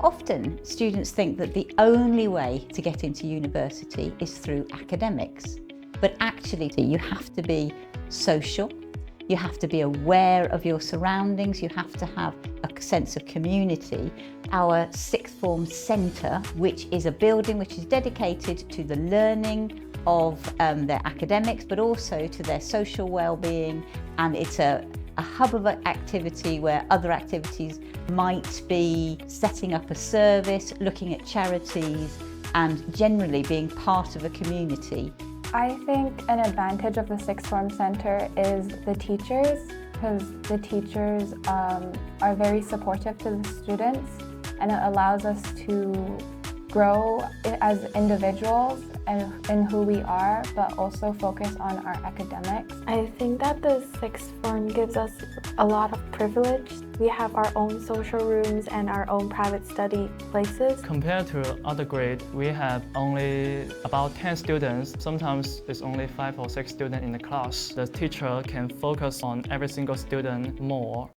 Often, students think that the only way to get into university is through academics, but actually you have to be social, you have to be aware of your surroundings, you have to have a sense of community. Our sixth form centre, which is a building which is dedicated to the learning of their academics, but also to their social well-being, and it's a hub of activity where other activities might be setting up a service, looking at charities, and generally being part of a community. I think an advantage of the sixth form centre is the teachers, because the teachers are very supportive to the students, and it allows us to grow as individuals and in who we are, but also focus on our academics. I think that the sixth form gives us a lot of privilege. We have our own social rooms and our own private study places. Compared to other grades, we have only about 10 students. Sometimes it's only 5 or 6 students in the class. The teacher can focus on every single student more.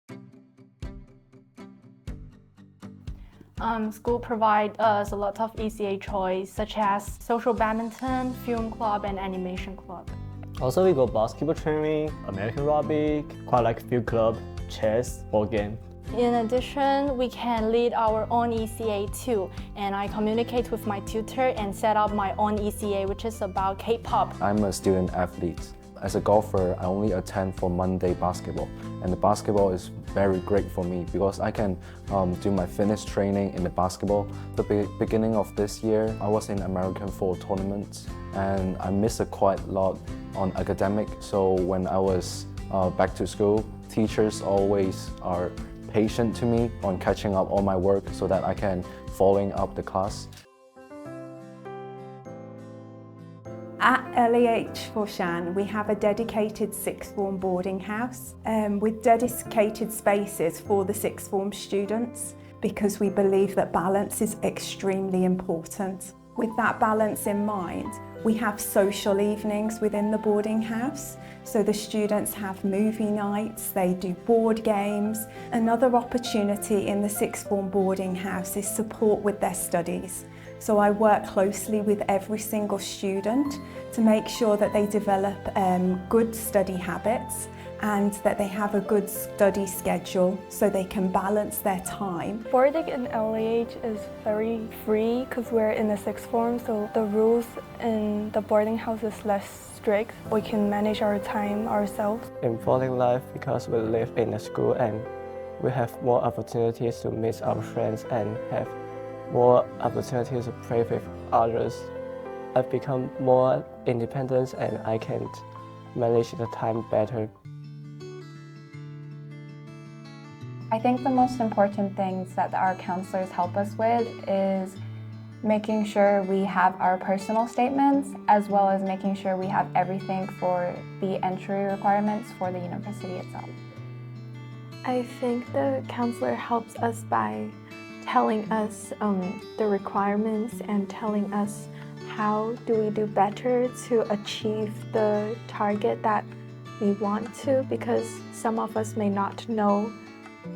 School provides us a lot of ECA choice, such as social badminton, film club, and animation club. Also, we go basketball training, American rugby, quite like field club, chess, board game. In addition, we can lead our own ECA too, and I communicate with my tutor and set up my own ECA, which is about K-pop. I'm a student athlete. As a golfer, I only attend for Monday basketball, and the basketball is very great for me because I can do my fitness training in the basketball. The beginning of this year, I was in American fall tournaments, and I missed quite a lot on academic. So when I was back to school, teachers always are patient to me on catching up all my work so that I can following up the class. At LEH Foshan, we have a dedicated sixth form boarding house with dedicated spaces for the sixth form students, because we believe that balance is extremely important. With that balance in mind, we have social evenings within the boarding house. So the students have movie nights, they do board games. Another opportunity in the sixth form boarding house is support with their studies. So I work closely with every single student to make sure that they develop good study habits and that they have a good study schedule so they can balance their time. Boarding in LEH is very free because we're in the sixth form, so the rules in the boarding house is less strict. We can manage our time ourselves. In boarding life, because we live in a school and we have more opportunities to meet our friends and have more opportunities to play with others. I've become more independent and I can manage the time better. I think the most important things that our counselors help us with is making sure we have our personal statements, as well as making sure we have everything for the entry requirements for the university itself. I think the counselor helps us by telling us the requirements and telling us how do we do better to achieve the target that we want to, because some of us may not know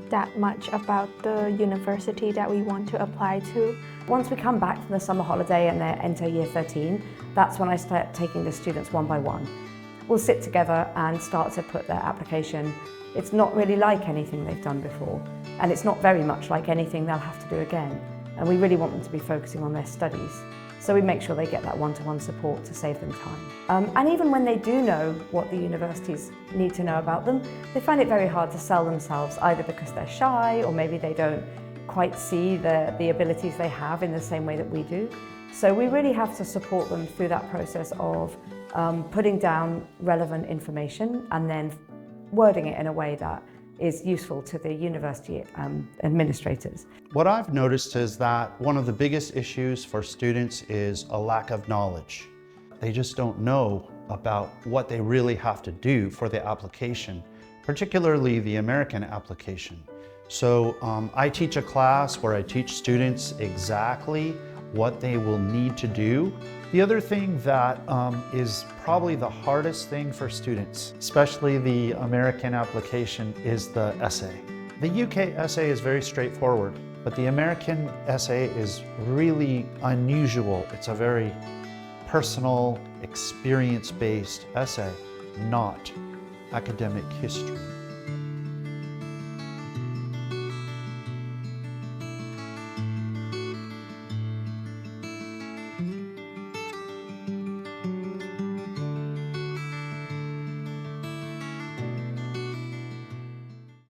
that much about the university that we want to apply to. Once we come back from the summer holiday and they enter year 13, that's when I start taking the students one by one. We'll sit together and start to put their application. It's not really like anything they've done before, and it's not very much like anything they'll have to do again. And we really want them to be focusing on their studies. So we make sure they get that one-to-one support to save them time. And even when they do know what the universities need to know about them, they find it very hard to sell themselves, either because they're shy or maybe they don't quite see the abilities they have in the same way that we do. So we really have to support them through that process of putting down relevant information and then wording it in a way that is useful to the university administrators. What I've noticed is that one of the biggest issues for students is a lack of knowledge. They just don't know about what they really have to do for the application, particularly the American application. So I teach a class where I teach students exactly what they will need to do. The other thing that is probably the hardest thing for students, especially the American application, is the essay. The UK essay is very straightforward. But the American essay is really unusual. It's a very personal, experience-based essay, not academic history.